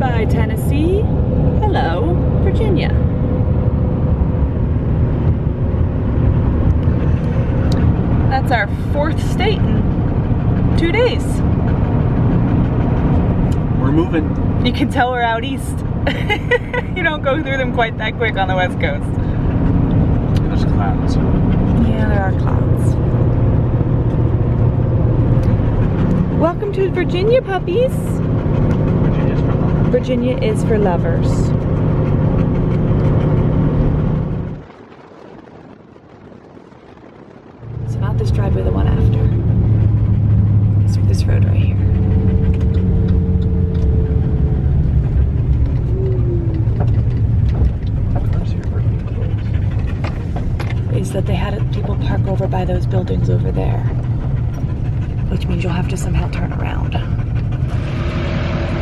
Goodbye, Tennessee. Hello, Virginia. That's our 4th state in 2 days. We're moving. You can tell we're out east. You don't go through them quite that quick on the West Coast. There's clouds. Yeah, there are clouds. Welcome to Virginia, puppies. Virginia is for lovers. So not this driveway, the one after. This road right here. Is that they had people park over by those buildings over there, which means you'll have to somehow turn around.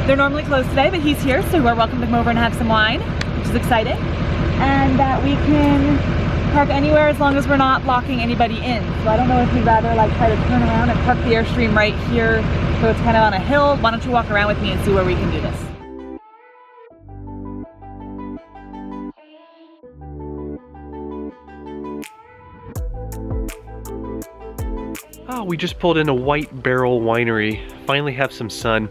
They're normally closed today, but he's here, so we're welcome to come over and have some wine, which is exciting. And that we can park anywhere as long as we're not blocking anybody in. So I don't know if you'd rather like try to turn around and park the Airstream right here, so it's kind of on a hill. Why don't you walk around with me and see where we can do this? Oh, we just pulled in a Whitebarrel Winery. Finally have some sun.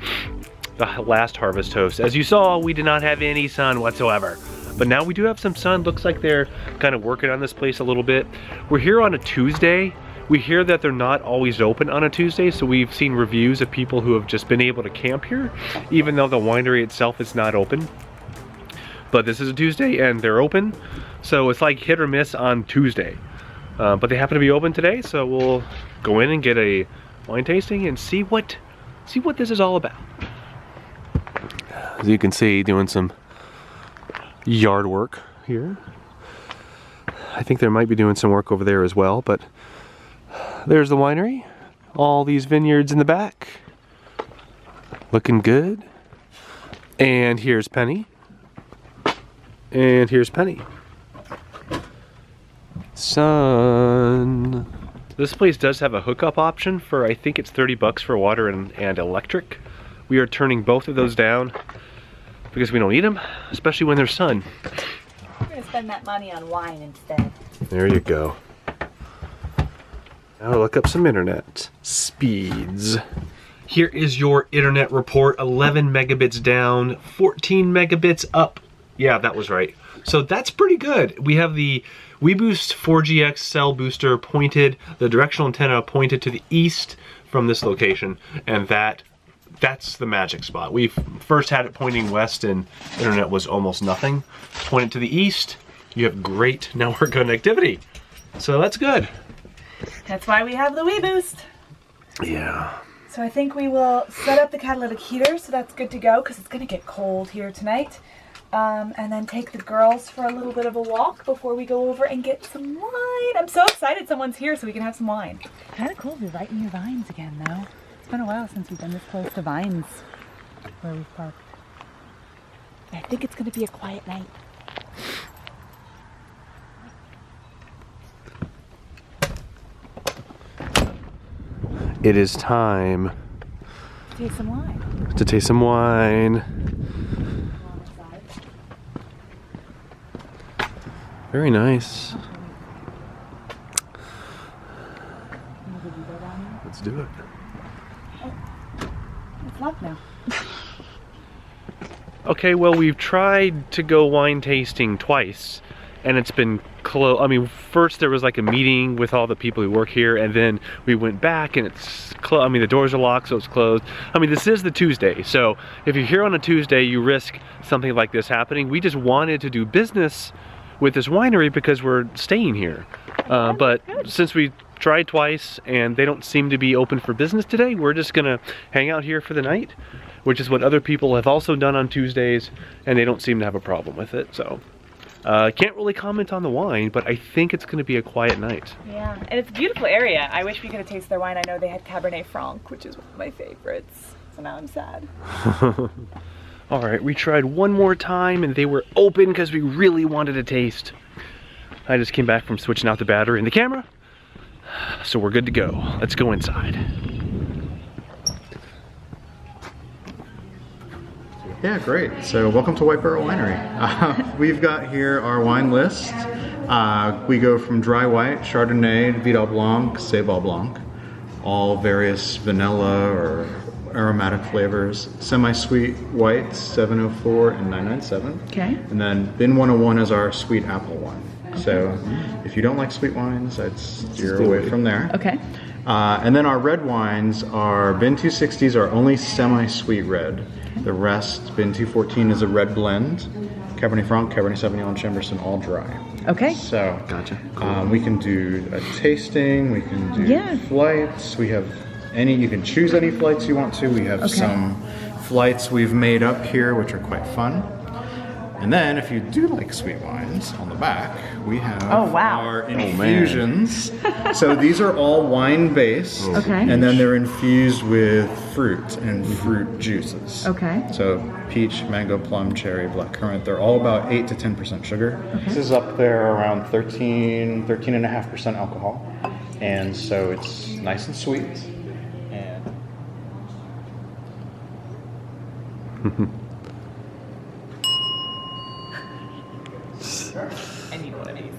The last harvest host. As you saw, we did not have any sun whatsoever. But now we do have some sun. Looks like they're kind of working on this place a little bit. We're here on a Tuesday. We hear that they're not always open on a Tuesday, so we've seen reviews of people who have just been able to camp here, even though the winery itself is not open. But this is a Tuesday and they're open, so it's like hit or miss on Tuesday. But they happen to be open today, so we'll go in and get a wine tasting and see what this is all about. As you can see, doing some yard work here. I think there might be doing some work over there as well, but there's the winery. All these vineyards in the back. Looking good. And here's Penny. And here's Penny. Sun. This place does have a hookup option for, I think it's 30 bucks for water and electric. We are turning both of those down because we don't need them, especially when there's sun. We're gonna spend that money on wine instead. There you go. Now look up some internet speeds. Here is your internet report. 11 megabits down, 14 megabits up. Yeah, that was right. So that's pretty good. We have the WeBoost 4GX cell booster pointed, the directional antenna pointed to the east from this location, and that's the magic spot. We first had it pointing west and internet was almost nothing. Point it to the east, you have great network connectivity. So that's good. That's why we have the WeBoost. Yeah. So I think we will set up the catalytic heater, so that's good to go because it's gonna get cold here tonight. And then take the girls for a little bit of a walk before we go over and get some wine. I'm so excited someone's here so we can have some wine. Kind of cool to be right in your vines again, though. It's been a while since we've been this close to vines where we've parked. I think it's going to be a quiet night. It is time to taste some wine. To taste some wine. Very nice. Let's do it. It's locked now. Okay, well, we've tried to go wine tasting twice, and it's been closed. I mean, first there was like a meeting with all the people who work here, and then we went back and it's closed. I mean, the doors are locked, so it's closed. I mean, this is the Tuesday, so if you're here on a Tuesday, you risk something like this happening. We just wanted to do business with this winery because we're staying here. But since we tried twice and they don't seem to be open for business today, we're just gonna hang out here for the night, which is what other people have also done on Tuesdays, and they don't seem to have a problem with it. So can't really comment on the wine, but I think it's gonna be a quiet night. Yeah, and it's a beautiful area. I wish we could have tasted their wine. I know they had Cabernet Franc, which is one of my favorites. So now I'm sad. All right, we tried one more time and they were open because we really wanted to taste. I just came back from switching out the battery in the camera, so we're good to go. Let's go inside. Yeah, great. So welcome to Whitebarrel Winery. We've got here our wine list. We go from dry white, Chardonnay, Vidal Blanc, Sable Blanc, all various vanilla or aromatic flavors. Semi-sweet white, 704 and 997. Okay. And then Bin 101 is our sweet apple one. Okay. So if you don't like sweet wines, I'd steer away from there. Okay. And then our red wines are Bin 260s are only semi-sweet red. The rest, Bin 214 is a red blend. Cabernet Franc, Cabernet Sauvignon, and Chambourcin all dry. Okay. So, Gotcha. we can do a tasting, we can do flights, we have you can choose any flights you want to. We have some flights we've made up here, which are quite fun. And then, if you do like sweet wines, on the back, we have our infusions. So these are all wine-based, and then they're infused with fruit and fruit juices. Okay. So peach, mango, plum, cherry, blackcurrant, they're all about 8 to 10% sugar. This is up there around 13.5% alcohol. And so it's nice and sweet. And I need one of these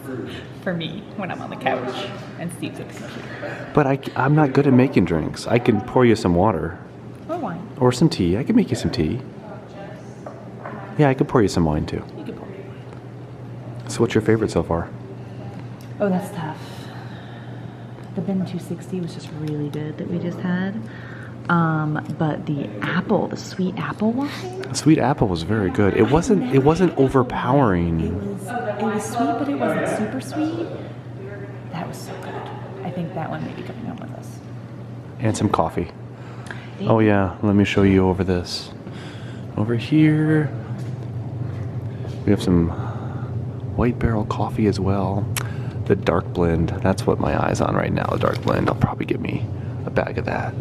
for me when I'm on the couch and Steve's at the computer. But I'm not good at making drinks. I can pour you some water. Or wine. Or some tea. I can make you some tea. Yeah, I could pour you some wine too. You can pour me wine. So what's your favorite so far? Oh, that's tough. The Bin 260 was just really good that we just had. But the sweet apple wine. The sweet apple was very good. It wasn't overpowering. It was sweet, but it wasn't super sweet. That was so good. I think that one may be coming home with us. And some coffee. Oh yeah, let me show you over this. Over here, we have some white barrel coffee as well. The dark blend, that's what my eye's on right now, the dark blend. I'll probably get me a bag of that.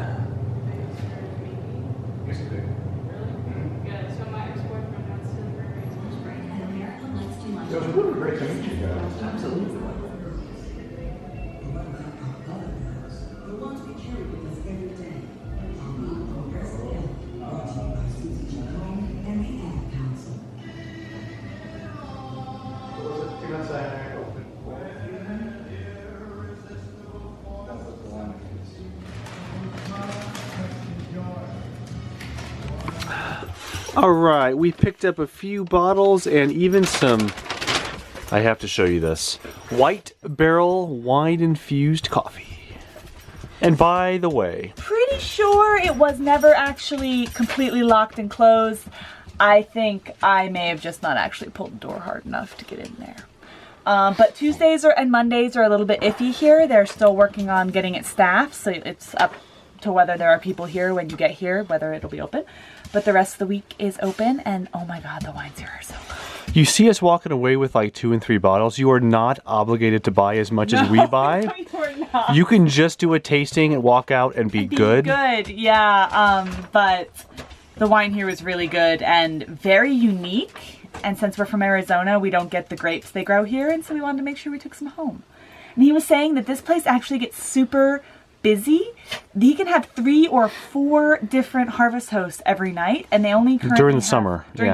All right, we picked up a few bottles and even some, I have to show you this, Whitebarrel wine infused coffee. And by the way, pretty sure it was never actually completely locked and closed. I think I may have just not actually pulled the door hard enough to get in there. But Tuesdays and Mondays are a little bit iffy here. They're still working on getting it staffed, so it's up to whether there are people here when you get here, whether it'll be open. But the rest of the week is open, and oh my god, the wines here are so good. You see us walking away with like 2 and 3 bottles. You are not obligated to buy as much as we buy. No, you're not. You can just do a tasting and walk out and be good. Good, yeah. But the wine here was really good and very unique. And since we're from Arizona, we don't get the grapes they grow here, and so we wanted to make sure we took some home. And he was saying that this place actually gets super busy. He can have 3 or 4 different harvest hosts every night, and they only currently during the summer. They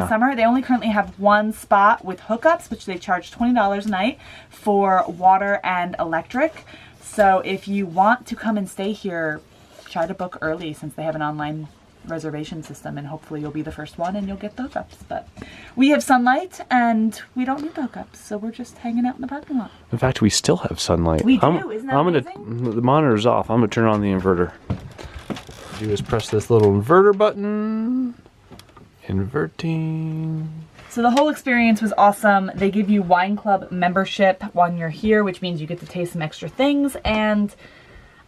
only currently have one spot with hookups, which they charge $20 a night for water and electric. So if you want to come and stay here, try to book early since they have an online reservation system, and hopefully you'll be the first one and you'll get the hookups. But we have sunlight and we don't need the hookups, so we're just hanging out in the parking lot. In fact, we still have sunlight. We do. Isn't that amazing? The monitor's off. I'm gonna turn on the inverter. Do is press this little inverter button. Inverting. So the whole experience was awesome. They give you wine club membership when you're here, which means you get to taste some extra things. And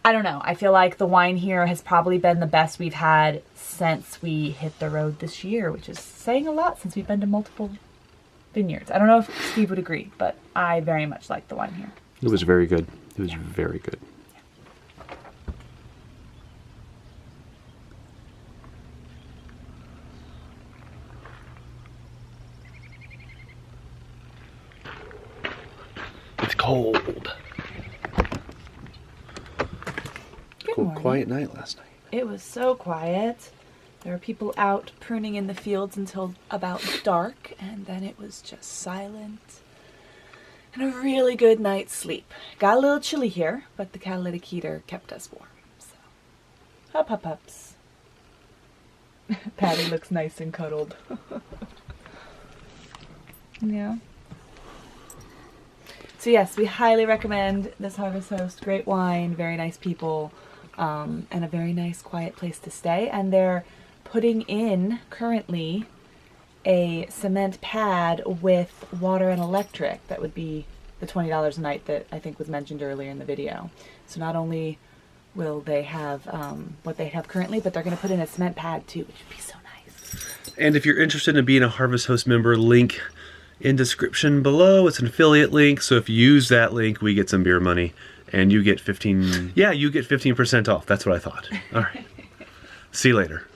I don't know, I feel like the wine here has probably been the best we've had since we hit the road this year, which is saying a lot since we've been to multiple vineyards. I don't know if Steve would agree, but I very much like the wine here. It was very good. It was very good. It's cold. Cold, quiet night last night. It was so quiet. There were people out pruning in the fields until about dark, and then it was just silent. And a really good night's sleep. Got a little chilly here, but the catalytic heater kept us warm. So, hups. Patty looks nice and cuddled. Yeah. So yes, we highly recommend this Harvest Host. Great wine, very nice people, and a very nice quiet place to stay. And they're putting in currently a cement pad with water and electric. That would be the $20 a night that I think was mentioned earlier in the video. So not only will they have what they have currently, but they're going to put in a cement pad too, which would be so nice. And if you're interested in being a Harvest Host member, link in description below. It's an affiliate link, so if you use that link, we get some beer money, and you get 15% off. That's what I thought. All right. See you later.